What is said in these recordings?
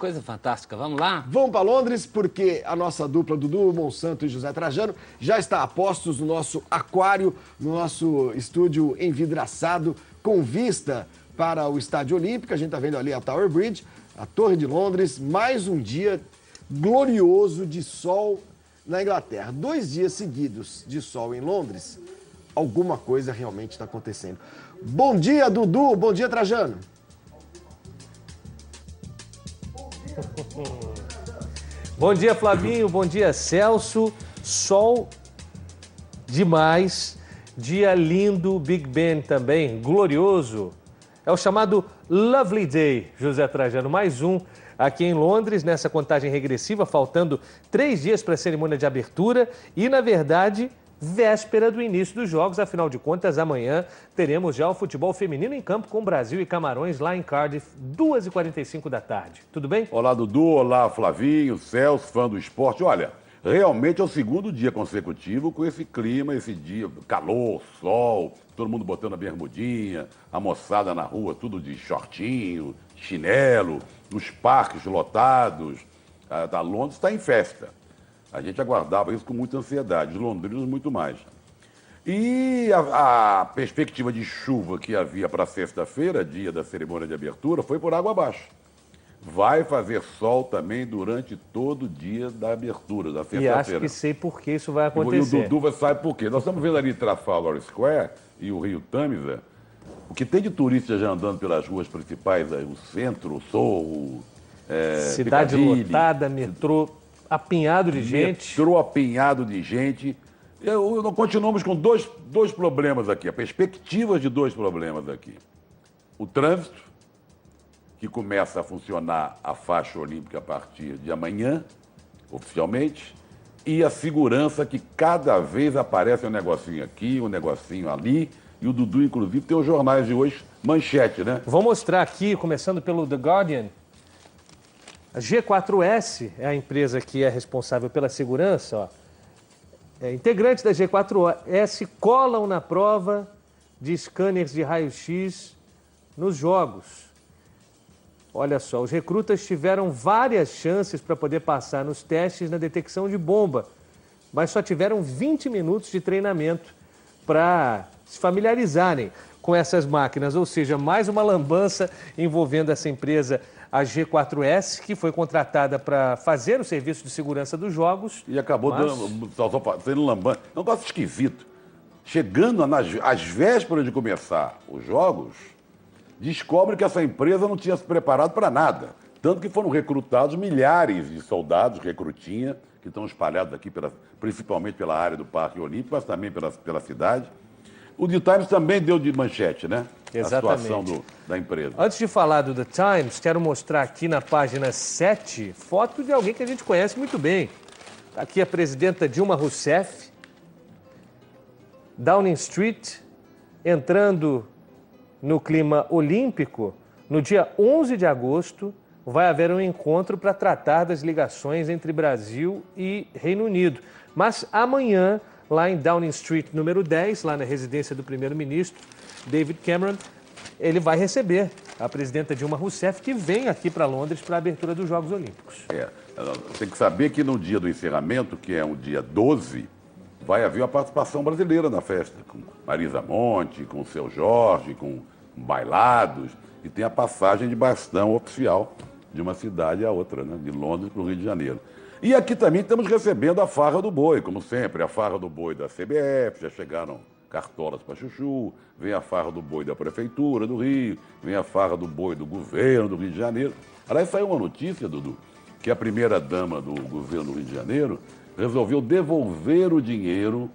coisa fantástica. Vamos lá? Vamos para Londres, porque a nossa dupla Dudu Monsanto e José Trajano já está a postos no nosso aquário, no nosso estúdio envidraçado, com vista para o Estádio Olímpico. A gente está vendo ali a Tower Bridge, a Torre de Londres, mais um dia glorioso de sol na Inglaterra. 2 dias seguidos de sol em Londres, alguma coisa realmente está acontecendo. Bom dia, Dudu. Bom dia, Trajano. Bom dia, Flavinho. Bom dia, Celso. Sol demais. Dia lindo, Big Ben também, glorioso. É o chamado Lovely Day, José Trajano. Mais um aqui em Londres, nessa contagem regressiva, faltando 3 dias para a cerimônia de abertura e, na verdade, véspera do início dos jogos. Afinal de contas, amanhã teremos já o futebol feminino em campo com Brasil e Camarões lá em Cardiff, 2h45 da tarde. Tudo bem? Olá, Dudu. Olá, Flavinho, Celso, fã do esporte. Olha, realmente é o 2º dia consecutivo com esse clima, esse dia, calor, sol, todo mundo botando a bermudinha, a moçada na rua, tudo de shortinho, chinelo, os parques lotados. A Londres está em festa. A gente aguardava isso com muita ansiedade, os londrinos muito mais. E a perspectiva de chuva que havia para sexta-feira, dia da cerimônia de abertura, foi por água abaixo. Vai fazer sol também durante todo o dia da abertura, da sexta-feira. E acho que sei por que isso vai acontecer. E o Dudu sabe por quê. Nós estamos vendo ali Trafalgar Square e o Rio Tâmisa, o que tem de turistas já andando pelas ruas principais, o centro, o Sorro, cidade Piccadilly, lotada, metrô apinhado de gente. Metrô apinhado de gente. Nós continuamos com dois problemas aqui, a perspectiva de 2 problemas aqui. O trânsito, que começa a funcionar a faixa olímpica a partir de amanhã, oficialmente, e a segurança, que cada vez aparece um negocinho aqui, um negocinho ali, e o Dudu, inclusive, tem os jornais de hoje, manchete, né? Vou mostrar aqui, começando pelo The Guardian. A G4S é a empresa que é responsável pela segurança, ó. Integrantes da G4S colam na prova de scanners de raio-x nos jogos. Olha só, os recrutas tiveram várias chances para poder passar nos testes na detecção de bomba, mas só tiveram 20 minutos de treinamento para se familiarizarem com essas máquinas, ou seja, mais uma lambança envolvendo essa empresa, a G4S, que foi contratada para fazer o serviço de segurança dos jogos. E acabou sendo lambança. É um negócio esquisito. Chegando às vésperas de começar os jogos, descobre que essa empresa não tinha se preparado para nada. Tanto que foram recrutados milhares de soldados, recrutinha, que estão espalhados aqui, principalmente pela área do Parque Olímpico, mas também pela cidade. O The Times também deu de manchete, né? Exatamente. A situação da empresa. Antes de falar do The Times, quero mostrar aqui na página 7, foto de alguém que a gente conhece muito bem. Aqui a presidenta Dilma Rousseff, Downing Street, entrando no clima olímpico. No dia 11 de agosto, vai haver um encontro para tratar das ligações entre Brasil e Reino Unido. Mas amanhã, lá em Downing Street, número 10, lá na residência do primeiro-ministro, David Cameron, ele vai receber a presidenta Dilma Rousseff, que vem aqui para Londres para a abertura dos Jogos Olímpicos. Tem que saber que no dia do encerramento, que é o dia 12, vai haver uma participação brasileira na festa, com Marisa Monte, com o Seu Jorge, com bailados, e tem a passagem de bastão oficial de uma cidade a outra, né? De Londres para o Rio de Janeiro. E aqui também estamos recebendo a farra do boi, como sempre, a farra do boi da CBF, já chegaram cartolas para chuchu, vem a farra do boi da Prefeitura do Rio, vem a farra do boi do governo do Rio de Janeiro. Aliás, saiu uma notícia, Dudu, que a primeira-dama do governo do Rio de Janeiro resolveu devolver o dinheiro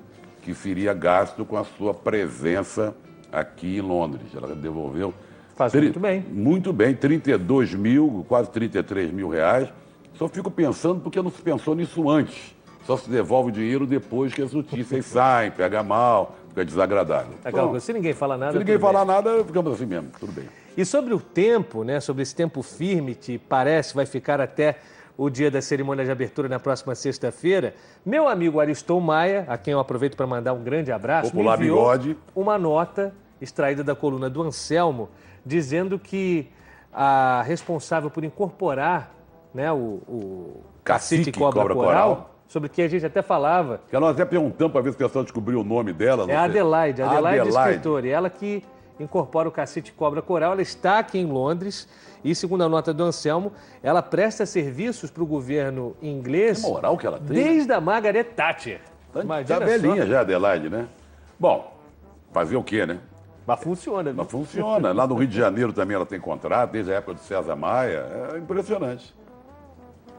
que seria gasto com a sua presença aqui em Londres. Ela devolveu... Faz muito bem. Muito bem, 32 mil, quase 33 mil reais. Só fico pensando porque não se pensou nisso antes. Só se devolve o dinheiro depois que as notícias saem, pega mal, fica desagradável. Então, se ninguém falar nada, se ninguém falar nada, ficamos assim mesmo, tudo bem. E sobre o tempo, né, sobre esse tempo firme que parece vai ficar até o dia da cerimônia de abertura na próxima sexta-feira, meu amigo Ariston Maia, a quem eu aproveito para mandar um grande abraço, Popular me enviou Bigode, uma nota extraída da coluna do Anselmo, dizendo que a responsável por incorporar né, o Cacique Cobra Coral, sobre que a gente até falava. Que nós até perguntamos para ver se o pessoal descobriu o nome dela. É a Adelaide escritora, e ela que incorpora o Cacique Cobra Coral. Ela está aqui em Londres e, segundo a nota do Anselmo, ela presta serviços para o governo inglês. Que moral que ela tem. Desde a Margaret Thatcher. Tá velhinha já, Adelaide, né? Bom, fazer o quê, né? Mas funciona, viu? Mas funciona. Lá no Rio de Janeiro também ela tem contrato, desde a época de César Maia. É impressionante.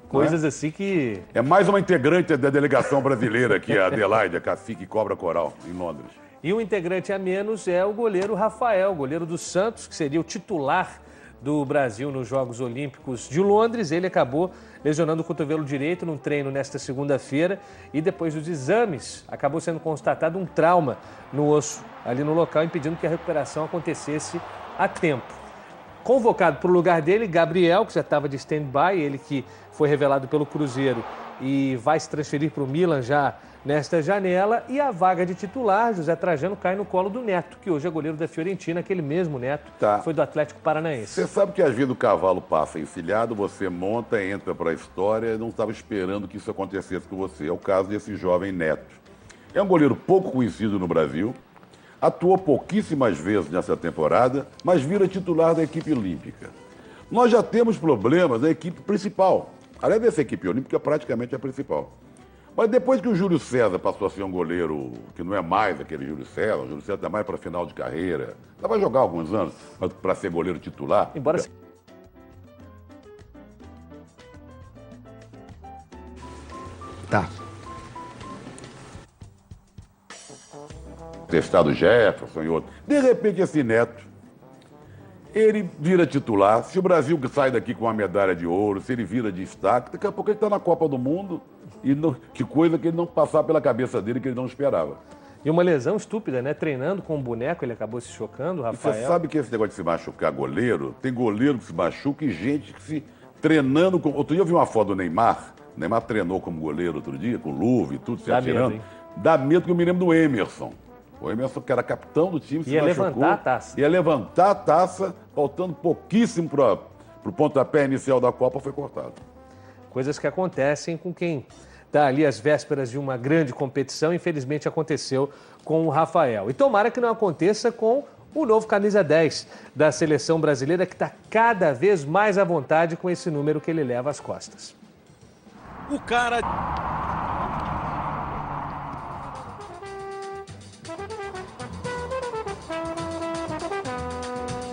Coisas assim que... É mais uma integrante da delegação brasileira aqui, a Adelaide, a Cacique Cobra Coral, em Londres. E um integrante a menos é o goleiro Rafael, goleiro do Santos, que seria o titular do Brasil nos Jogos Olímpicos de Londres. Ele acabou lesionando o cotovelo direito num treino nesta segunda-feira e depois dos exames acabou sendo constatado um trauma no osso ali no local, impedindo que a recuperação acontecesse a tempo. Convocado para o lugar dele, Gabriel, que já estava de stand-by, ele que foi revelado pelo Cruzeiro e vai se transferir para o Milan já nesta janela. E a vaga de titular, José Trajano, cai no colo do Neto, que hoje é goleiro da Fiorentina, aquele mesmo Neto, que foi do Atlético Paranaense. Você sabe que às vezes o cavalo passa encilhado, você monta, entra para a história e não estava esperando que isso acontecesse com você. É o caso desse jovem Neto. É um goleiro pouco conhecido no Brasil, atuou pouquíssimas vezes nessa temporada, mas vira titular da equipe olímpica. Nós já temos problemas na equipe principal. Aliás, essa equipe olímpica é praticamente a principal. Mas depois que o Júlio César passou a ser um goleiro que não é mais aquele Júlio César, o Júlio César está mais para final de carreira, ainda vai jogar alguns anos, mas para ser goleiro titular... Embora... Tá. Testado Jefferson e outro. De repente, esse Neto, ele vira titular. Se o Brasil sai daqui com uma medalha de ouro, se ele vira destaque, daqui a pouco ele está na Copa do Mundo. E não, que coisa que ele não passava pela cabeça dele, que ele não esperava. E uma lesão estúpida, né? Treinando com um boneco, ele acabou se chocando, o Rafael. E você sabe que esse negócio de se machucar goleiro, tem goleiro que se machuca e gente que se treinando com... Outro dia eu vi uma foto do Neymar. O Neymar treinou como goleiro outro dia, com luva e tudo, se atirando. Medo, dá medo que eu me lembro do Emerson. O Emerson, que era capitão do time, se machucou. Ia levantar a taça. Ia levantar a taça, faltando pouquíssimo para o pontapé inicial da Copa, foi cortado. Coisas que acontecem com quem está ali às vésperas de uma grande competição. Infelizmente aconteceu com o Rafael. E tomara que não aconteça com o novo camisa 10 da seleção brasileira, que está cada vez mais à vontade com esse número que ele leva às costas. O cara...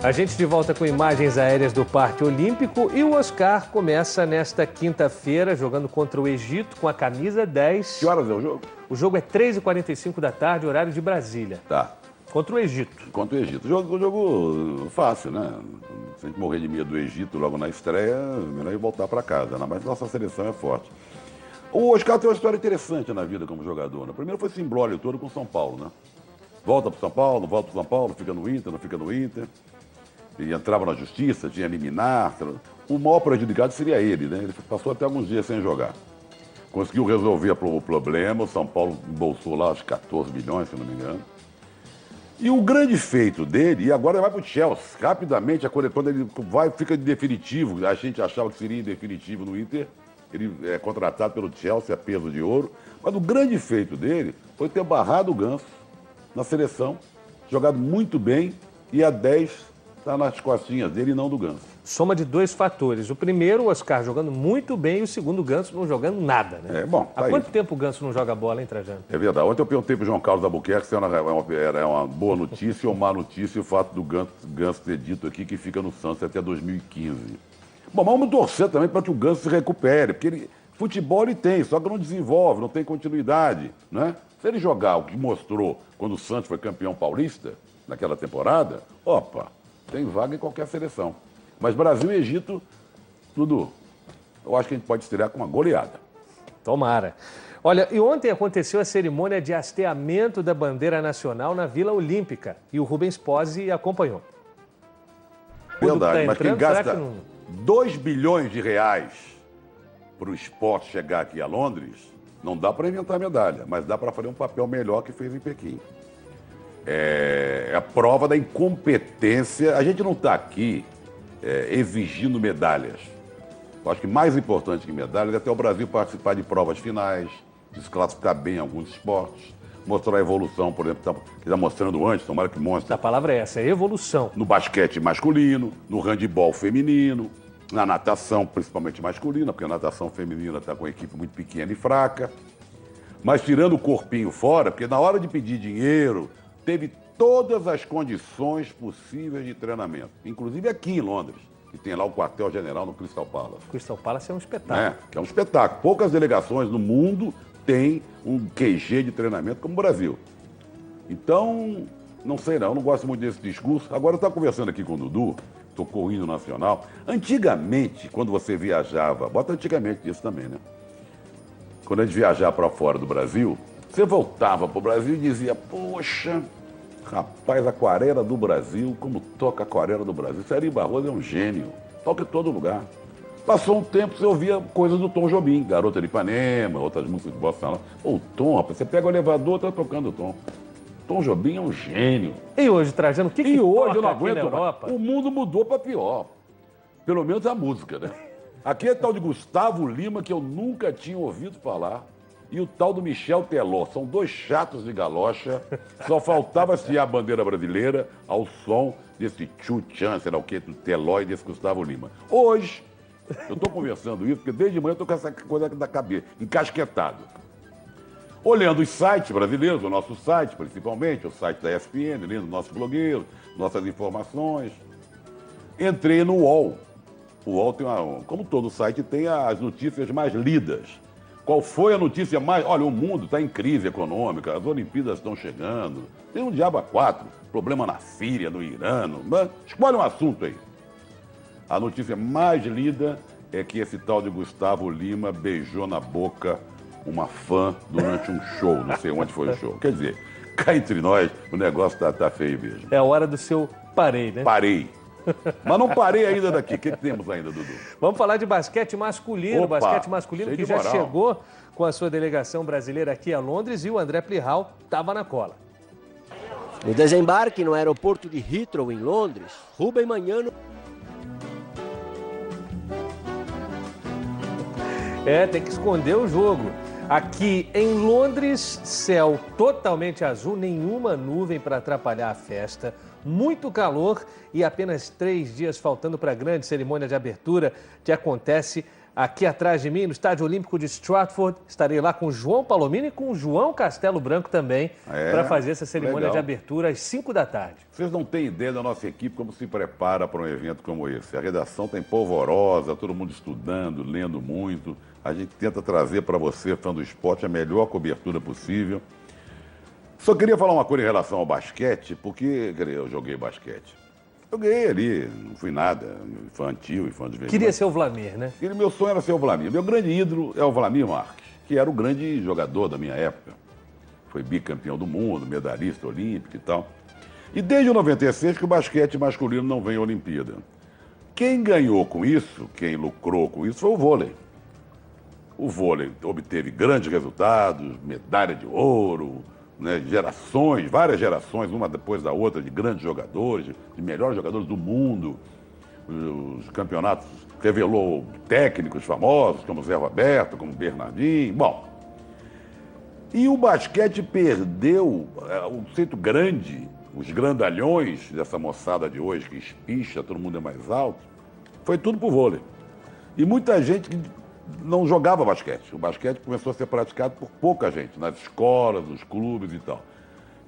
A gente de volta com imagens aéreas do Parque Olímpico e o Oscar começa nesta quinta-feira jogando contra o Egito com a camisa 10. Que horas é o jogo? O jogo é 3h45 da tarde, horário de Brasília. Tá. Contra o Egito. Contra o Egito. Jogo fácil, né? Se a gente morrer de medo do Egito logo na estreia, melhor ir voltar para casa, né? Mas nossa seleção é forte. O Oscar tem uma história interessante na vida como jogador, né? Primeiro foi esse imbróglio todo com o São Paulo, né? Volta para São Paulo, volta para São Paulo, fica no Inter, não fica no Inter. E entrava na justiça, tinha liminar. O maior prejudicado seria ele, né? Ele passou até alguns dias sem jogar. Conseguiu resolver o problema, o São Paulo embolsou lá os 14 milhões, se não me engano. E o grande feito dele, e agora ele vai para o Chelsea, rapidamente, quando ele vai, fica de definitivo, a gente achava que seria definitivo no Inter, ele é contratado pelo Chelsea a peso de ouro, mas o grande feito dele foi ter barrado o Ganso na seleção, jogado muito bem, e a 10 está nas costinhas dele e não do Ganso. Soma de dois fatores. O primeiro, o Oscar jogando muito bem, e o segundo, o Ganso não jogando nada, né? Há quanto tempo o Ganso não joga bola, hein, Trajano? É verdade. Ontem eu perguntei para o João Carlos Albuquerque se era uma boa notícia ou má notícia o fato do Ganso ter dito aqui que fica no Santos até 2015. Bom, mas vamos torcer também para que o Ganso se recupere, porque futebol ele tem, só que não desenvolve, não tem continuidade, né? Se ele jogar o que mostrou quando o Santos foi campeão paulista, naquela temporada, opa, tem vaga em qualquer seleção. Mas Brasil e Egito, Dudu, eu acho que a gente pode estrear com uma goleada. Tomara. Olha, e ontem aconteceu a cerimônia de hasteamento da bandeira nacional na Vila Olímpica e o Rubens Pozzi acompanhou. Verdade, mas quem gasta 2 bilhões de reais para o esporte chegar aqui a Londres, não dá para inventar medalha, mas dá para fazer um papel melhor que fez em Pequim. É a prova da incompetência. A gente não está aqui exigindo medalhas. eu acho que mais importante que medalhas é até o Brasil participar de provas finais, se classificar bem em alguns esportes, mostrar a evolução, por exemplo, que está mostrando antes, tomara que mostre. A palavra é essa, é evolução. No basquete masculino, no handebol feminino, na natação, principalmente masculina, porque a natação feminina está com uma equipe muito pequena e fraca. Mas tirando o corpinho fora, porque na hora de pedir dinheiro, teve todas as condições possíveis de treinamento, inclusive aqui em Londres, que tem lá o quartel-general no Crystal Palace. Crystal Palace é um espetáculo. Que é um espetáculo. Poucas delegações no mundo têm um QG de treinamento como o Brasil. Então, não sei não gosto muito desse discurso. Agora eu estava conversando aqui com o Dudu, tocou o hino nacional. Antigamente, quando você viajava, bota antigamente isso também, né? Quando a gente viajava para fora do Brasil, você voltava para o Brasil e dizia, poxa, rapaz, aquarela do Brasil, como toca a aquarela do Brasil. Ari Barroso é um gênio, toca em todo lugar. Passou um tempo, você ouvia coisas do Tom Jobim, Garota de Ipanema, outras músicas de bossa nova. O Tom, rapaz, você pega o elevador, tá tocando o Tom. Tom Jobim é um gênio. E hoje, Trajano, o que e hoje eu não aqui na aguento Europa? O mundo mudou para pior. Pelo menos a música, né? Aqui é tal de Gustavo Lima, que eu nunca tinha ouvido falar, e o tal do Michel Teló. São dois chatos de galocha. Só faltava assistir a bandeira brasileira ao som desse Tchu-Tchan, sei lá o quê, do Teló e desse Gustavo Lima. Hoje, eu estou conversando isso, porque desde manhã eu estou com essa coisa da cabeça, encasquetado. Olhando os sites brasileiros, o nosso site principalmente, o site da ESPN, lendo nossos blogueiros, nossas informações. Entrei no UOL. O UOL tem como todo site, tem as notícias mais lidas. Qual foi a notícia mais... Olha, o mundo está em crise econômica, as Olimpíadas estão chegando, tem um diabo a quatro, problema na Síria, no Irã, escolhe um assunto aí. A notícia mais lida é que esse tal de Gustavo Lima beijou na boca uma fã durante um show, não sei onde foi o show. Quer dizer, cá entre nós, o negócio tá feio mesmo. É a hora do seu parei, né? Parei. Mas não parei ainda daqui. O que temos ainda, Dudu? Vamos falar de basquete masculino. Opa, basquete masculino que já chegou com a sua delegação brasileira aqui a Londres e o André Plihal estava na cola. No desembarque no aeroporto de Heathrow, em Londres, Rubem Manhano... Tem que esconder o jogo. Aqui em Londres, céu totalmente azul, nenhuma nuvem para atrapalhar a festa, muito calor e apenas 3 dias faltando para a grande cerimônia de abertura que acontece aqui atrás de mim, no Estádio Olímpico de Stratford. Estarei lá com o João Palomino e com o João Castelo Branco também para fazer essa cerimônia de abertura às 5 da tarde. Vocês não têm ideia da nossa equipe como se prepara para um evento como esse. A redação está polvorosa, todo mundo estudando, lendo muito. A gente tenta trazer para você, fã do esporte, a melhor cobertura possível. Só queria falar uma coisa em relação ao basquete, porque eu joguei basquete. Joguei ali, não fui nada, infantil e fã de vez. Queria ser o Vlamir, né? Meu sonho era ser o Vlamir. Meu grande ídolo é o Vlamir Marques, que era o grande jogador da minha época. Foi bicampeão do mundo, medalhista olímpico e tal. E desde o 96 que o basquete masculino não vem à Olimpíada. Quem ganhou com isso, quem lucrou com isso, foi o vôlei. O vôlei obteve grandes resultados, medalha de ouro, né, gerações, várias gerações, uma depois da outra, de grandes jogadores, de melhores jogadores do mundo. Os campeonatos revelou técnicos famosos, como Zé Roberto, como Bernardinho. Bom, e o basquete perdeu um centro grande, os grandalhões dessa moçada de hoje, que espicha, todo mundo é mais alto, foi tudo pro vôlei. E muita gente não jogava basquete. O basquete começou a ser praticado por pouca gente, nas escolas, nos clubes e tal.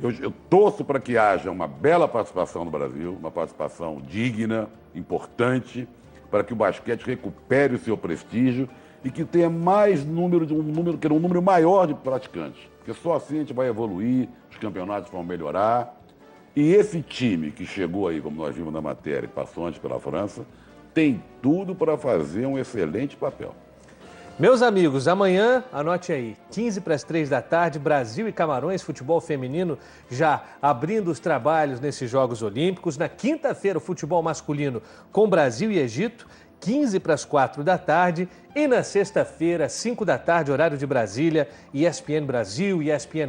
Eu torço para que haja uma bela participação no Brasil, uma participação digna, importante, para que o basquete recupere o seu prestígio e que tenha mais um número maior de praticantes. Porque só assim a gente vai evoluir, os campeonatos vão melhorar. E esse time que chegou aí, como nós vimos na matéria, e passou antes pela França, tem tudo para fazer um excelente papel. Meus amigos, amanhã, anote aí, 15 para as 3 da tarde, Brasil e Camarões, futebol feminino já abrindo os trabalhos nesses Jogos Olímpicos. Na quinta-feira, o futebol masculino com Brasil e Egito, 15 para as 4 da tarde. E na sexta-feira, 5 da tarde, horário de Brasília, ESPN Brasil e ESPN+,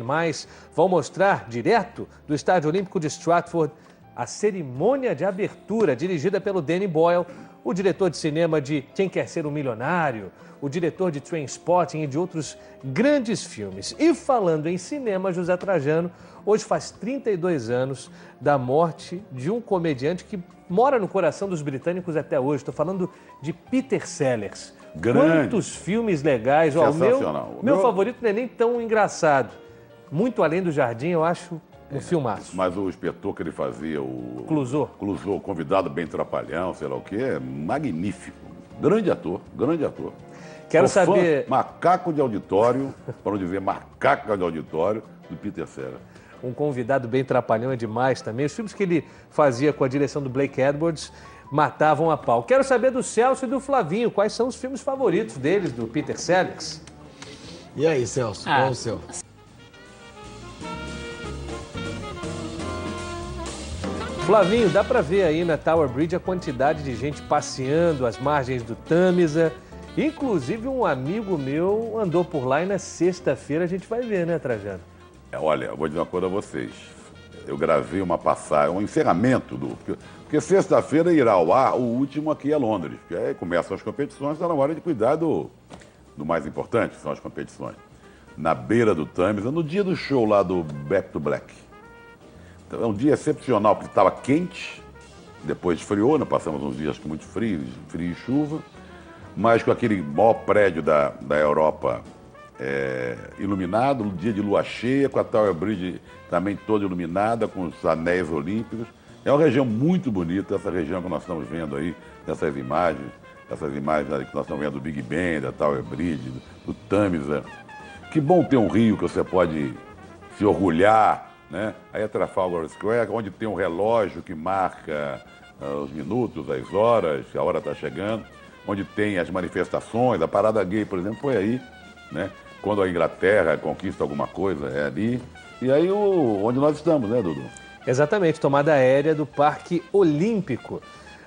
vão mostrar direto do Estádio Olímpico de Stratford A Cerimônia de Abertura, dirigida pelo Danny Boyle, o diretor de cinema de Quem Quer Ser um Milionário, o diretor de Trainspotting e de outros grandes filmes. E falando em cinema, José Trajano, hoje faz 32 anos da morte de um comediante que mora no coração dos britânicos até hoje. Estou falando de Peter Sellers. Grande. Quantos filmes legais. Ó, Sensacional. o meu favorito não é nem tão engraçado. Muito Além do Jardim, eu acho um filmaço. Mas o inspetor que ele fazia, o Clouseau. Clouseau, convidado bem trapalhão, sei lá o quê, é magnífico. Grande ator, grande ator. Quero Sou fã, saber... macaco de auditório, para não dizer macaco de auditório, do Peter Sellers. Um convidado bem trapalhão é demais também. Os filmes que ele fazia com a direção do Blake Edwards matavam a pau. Quero saber do Celso e do Flavinho. Quais são os filmes favoritos deles, do Peter Sellers? E aí, Celso, qual é o seu? Flavinho, dá pra ver aí na Tower Bridge a quantidade de gente passeando às margens do Tâmisa. Inclusive um amigo meu andou por lá e na sexta-feira a gente vai ver, né, Trajano? Olha, eu vou dizer uma coisa a vocês. Eu gravei uma passagem, um encerramento do... Porque sexta-feira irá ao ar o último aqui a Londres. Porque aí começam as competições, está na hora de cuidar do mais importante, que são as competições. Na beira do Tâmisa, no dia do show lá do Back to Black. Então, é um dia excepcional, porque estava quente, depois esfriou, né? Passamos uns dias muito frios, frio e chuva, mas com aquele maior prédio da Europa iluminado, um dia de lua cheia, com a Tower Bridge também toda iluminada, com os anéis olímpicos. É uma região muito bonita, essa região que nós estamos vendo aí, essas imagens aí que nós estamos vendo do Big Ben, da Tower Bridge, do Tâmisa. Que bom ter um rio que você pode se orgulhar, né? Aí é Trafalgar Square, onde tem um relógio que marca os minutos, as horas, que a hora está chegando, onde tem as manifestações, a parada gay, por exemplo, foi aí, né? Quando a Inglaterra conquista alguma coisa, é ali. E aí onde nós estamos, né, Dudu? Exatamente, tomada aérea do Parque Olímpico.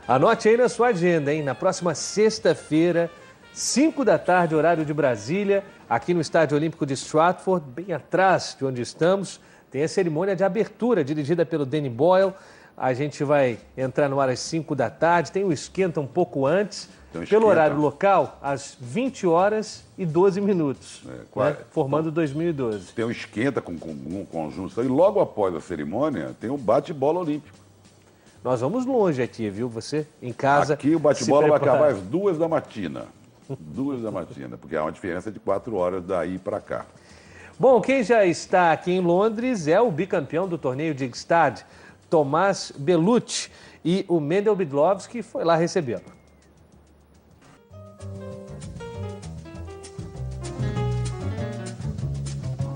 Anote aí na sua agenda, hein? Na próxima sexta-feira, 5 da tarde, horário de Brasília, aqui no Estádio Olímpico de Stratford, bem atrás de onde estamos, tem a cerimônia de abertura, dirigida pelo Danny Boyle. A gente vai entrar no ar às 5 da tarde, tem o esquenta um pouco antes, pelo horário local, às 20 horas e 12 minutos, né? Formando 2012. Tem um esquenta com um conjunto, e logo após a cerimônia tem o bate-bola olímpico. Nós vamos longe aqui, viu? Você em casa. Aqui o bate-bola vai acabar às 2 da matina. 2 da matina, porque há uma diferença de 4 horas daí para cá. Bom, quem já está aqui em Londres é o bicampeão do torneio de Gstad, Tomás Bellucci, e o Mendel Bidlovski foi lá recebê-lo.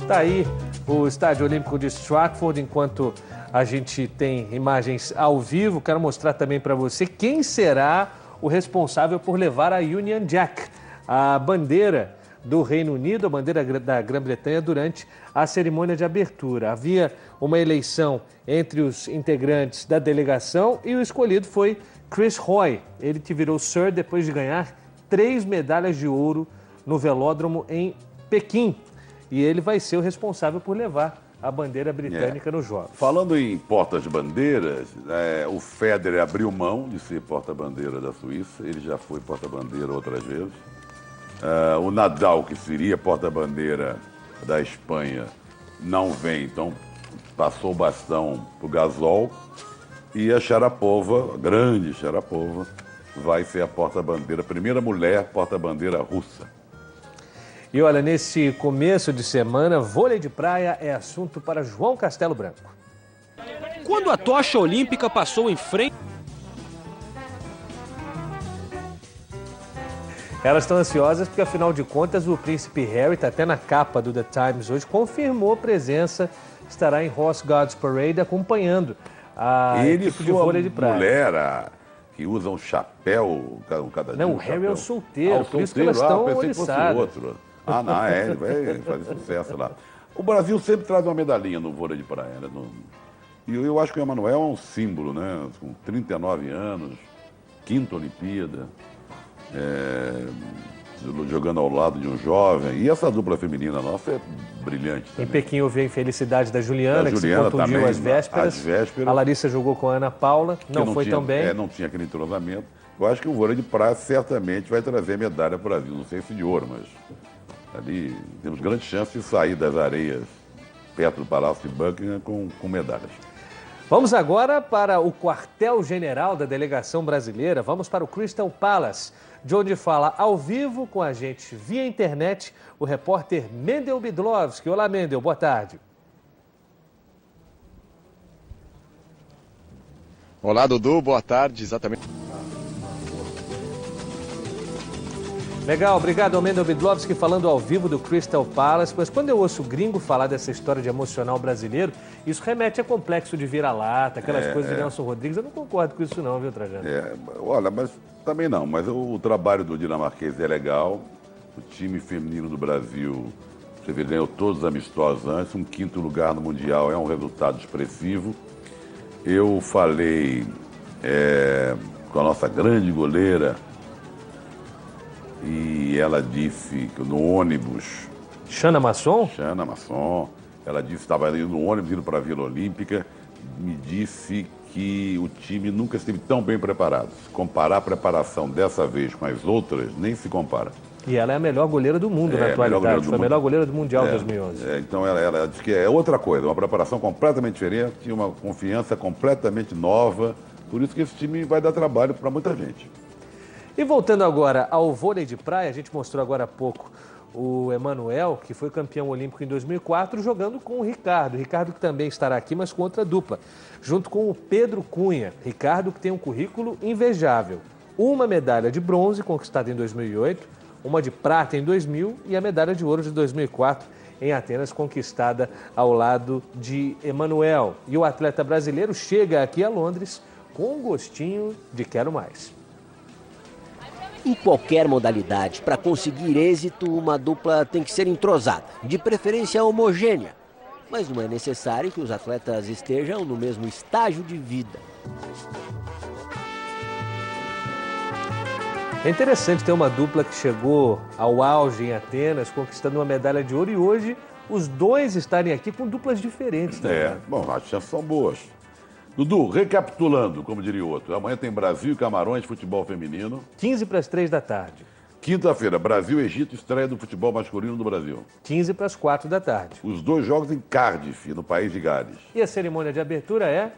Está aí o Estádio Olímpico de Stratford, enquanto a gente tem imagens ao vivo. Quero mostrar também para você quem será o responsável por levar a Union Jack, a bandeira do Reino Unido, a bandeira da Grã-Bretanha, durante a cerimônia de abertura. Havia uma eleição entre os integrantes da delegação e o escolhido foi Chris Hoy, ele que virou Sir depois de ganhar 3 medalhas de ouro no velódromo em Pequim. E ele vai ser o responsável por levar a bandeira britânica nos Jogos. Falando em porta-bandeiras, o Federer abriu mão de ser porta-bandeira da Suíça, ele já foi porta-bandeira outras vezes. O Nadal, que seria porta-bandeira da Espanha, não vem, então passou o bastão para o Gasol. E a Sharapova, a grande Sharapova, vai ser a porta-bandeira, a primeira mulher porta-bandeira russa. E olha, nesse começo de semana, vôlei de praia é assunto para João Castelo Branco. Quando a tocha olímpica passou em frente... Elas estão ansiosas porque, afinal de contas, o príncipe Harry, está até na capa do The Times hoje, confirmou a presença, estará em Horse Guards Parade acompanhando a equipe de vôlei de praia. Mulher que usa um chapéu, cada dia. Não, o Harry é o solteiro, por isso que elas estão oriçadas. Ah, não, ele vai fazer sucesso lá. O Brasil sempre traz uma medalhinha no vôlei de praia, né? E eu acho que o Emanuel é um símbolo, né? Com 39 anos, 5ª Olimpíada. jogando ao lado de um jovem. E essa dupla feminina nossa é brilhante também. Em Pequim eu vi a infelicidade da Juliana, que se Juliana contundiu também, às vésperas. A Larissa jogou com a Ana Paula, não foi tão bem. Não tinha aquele entrosamento. Eu acho que o vôlei de praia certamente vai trazer medalha para o Brasil. Não sei se de ouro, mas ali temos grande chance de sair das areias perto do Palácio de Buckingham com medalhas. Vamos agora para o quartel-general da delegação brasileira. Vamos para o Crystal Palace, de onde fala ao vivo com a gente via internet o repórter Mendel Bidlovski. Olá, Mendel, boa tarde. Olá, Dudu, boa tarde, exatamente. Legal, obrigado ao Mendel Bidlovski falando ao vivo do Crystal Palace. Mas quando eu ouço o gringo falar dessa história de emocional brasileiro, isso remete a complexo de vira-lata, aquelas coisas de Nelson Rodrigues. Eu não concordo com isso não, viu, Trajano? Olha, mas também não. Mas o trabalho do dinamarquês é legal. O time feminino do Brasil, você vê, ganhou todos os amistosos antes. Um 5º lugar no Mundial é um resultado expressivo. Eu falei com a nossa grande goleira, e ela disse que no ônibus... Xana Masson? Xana Masson. Ela disse que estava indo no ônibus, indo para a Vila Olímpica. Me disse que o time nunca esteve tão bem preparado. Se comparar a preparação dessa vez com as outras, nem se compara. E ela é a melhor goleira do mundo na atualidade. Foi a melhor goleira do Mundial 2011. Então ela disse que é outra coisa, uma preparação completamente diferente, uma confiança completamente nova. Por isso que esse time vai dar trabalho para muita gente. E voltando agora ao vôlei de praia, a gente mostrou agora há pouco o Emanuel, que foi campeão olímpico em 2004, jogando com o Ricardo. O Ricardo que também estará aqui, mas com outra dupla, junto com o Pedro Cunha. Ricardo que tem um currículo invejável. Uma medalha de bronze conquistada em 2008, uma de prata em 2000 e a medalha de ouro de 2004 em Atenas, conquistada ao lado de Emanuel. E o atleta brasileiro chega aqui a Londres com um gostinho de quero mais. Em qualquer modalidade, para conseguir êxito, uma dupla tem que ser entrosada, de preferência homogênea. Mas não é necessário que os atletas estejam no mesmo estágio de vida. É interessante ter uma dupla que chegou ao auge em Atenas, conquistando uma medalha de ouro, e hoje os dois estarem aqui com duplas diferentes também. Bom, as chances são boas. Dudu, recapitulando, como diria o outro, amanhã tem Brasil e Camarões, futebol feminino. 15 para as 3 da tarde. Quinta-feira, Brasil e Egito, estreia do futebol masculino do Brasil. 15 para as 4 da tarde. Os dois jogos em Cardiff, no país de Gales. E a cerimônia de abertura é?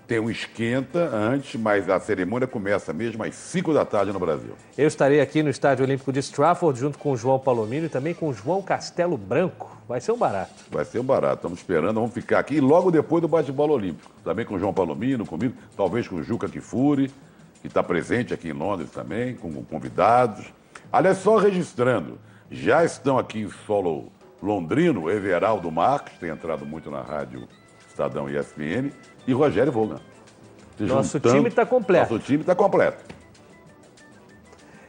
Tem um esquenta antes, mas a cerimônia começa mesmo às 5 da tarde no Brasil. Eu estarei aqui no Estádio Olímpico de Stratford, junto com o João Palomino e também com o João Castelo Branco. Vai ser um barato. Vai ser um barato, estamos esperando, vamos ficar aqui logo depois do bate-bola olímpico. Também com o João Palomino, comigo, talvez com o Juca Kifuri, que está presente aqui em Londres também, com convidados. Aliás, só registrando, já estão aqui em solo londrino, Everaldo Marques, tem entrado muito na rádio Estadão e ESPN, e Rogério Vogan. Nosso time está completo. Nosso time está completo.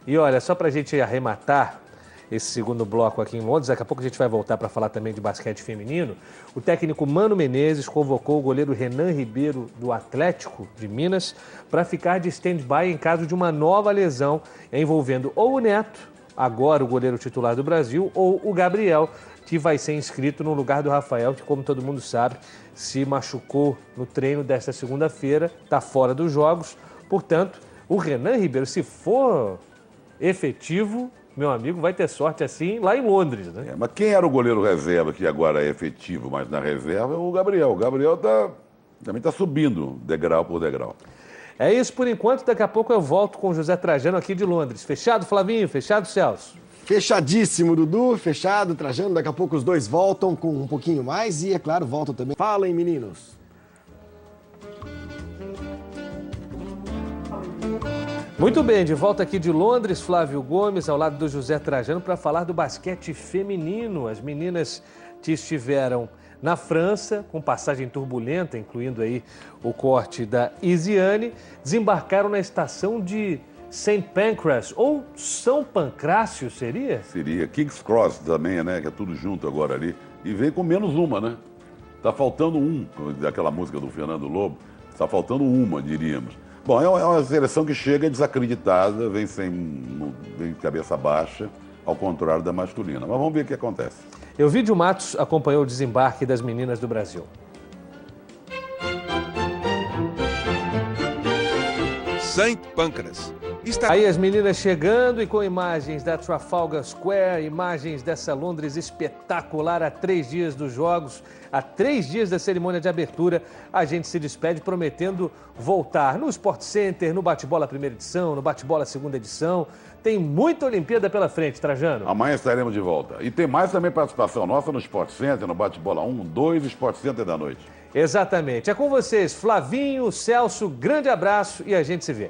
E olha, só para a gente arrematar esse segundo bloco aqui em Londres, daqui a pouco a gente vai voltar para falar também de basquete feminino. O técnico Mano Menezes convocou o goleiro Renan Ribeiro do Atlético de Minas para ficar de stand-by em caso de uma nova lesão envolvendo ou o Neto, agora o goleiro titular do Brasil, ou o Gabriel, que vai ser inscrito no lugar do Rafael, que, como todo mundo sabe, se machucou no treino desta segunda-feira, está fora dos jogos. Portanto, o Renan Ribeiro, se for efetivo, meu amigo, vai ter sorte assim lá em Londres, né? Mas quem era o goleiro reserva, que agora é efetivo, mas na reserva, é o Gabriel. O Gabriel também está subindo degrau por degrau. É isso por enquanto, daqui a pouco eu volto com o José Trajano aqui de Londres. Fechado, Flavinho? Fechado, Celso? Fechadíssimo, Dudu, fechado, Trajano. Daqui a pouco os dois voltam com um pouquinho mais e, é claro, voltam também. Falem, meninos. Muito bem, de volta aqui de Londres, Flávio Gomes, ao lado do José Trajano, para falar do basquete feminino. As meninas que estiveram na França, com passagem turbulenta, incluindo aí o corte da Isiane, desembarcaram na estação de St. Pancras, ou São Pancrácio, seria? Seria. King's Cross também, né? Que é tudo junto agora ali. E vem com menos uma, né? Tá faltando daquela música do Fernando Lobo. Tá faltando uma, diríamos. Bom, é uma seleção que chega desacreditada, vem cabeça baixa, ao contrário da masculina. Mas vamos ver o que acontece. Elvídio Matos acompanhou o desembarque das meninas do Brasil. St. Pancras. Aí as meninas chegando e com imagens da Trafalgar Square, imagens dessa Londres espetacular a 3 dias dos Jogos, a 3 dias da cerimônia de abertura, a gente se despede prometendo voltar no Sport Center, no Bate-Bola primeira edição, no Bate-Bola segunda edição. Tem muita Olimpíada pela frente, Trajano. Amanhã estaremos de volta. E tem mais também participação nossa no Sport Center, no Bate-Bola 1, 2 e Sport Center da noite. Exatamente. É com vocês, Flavinho, Celso, grande abraço e a gente se vê.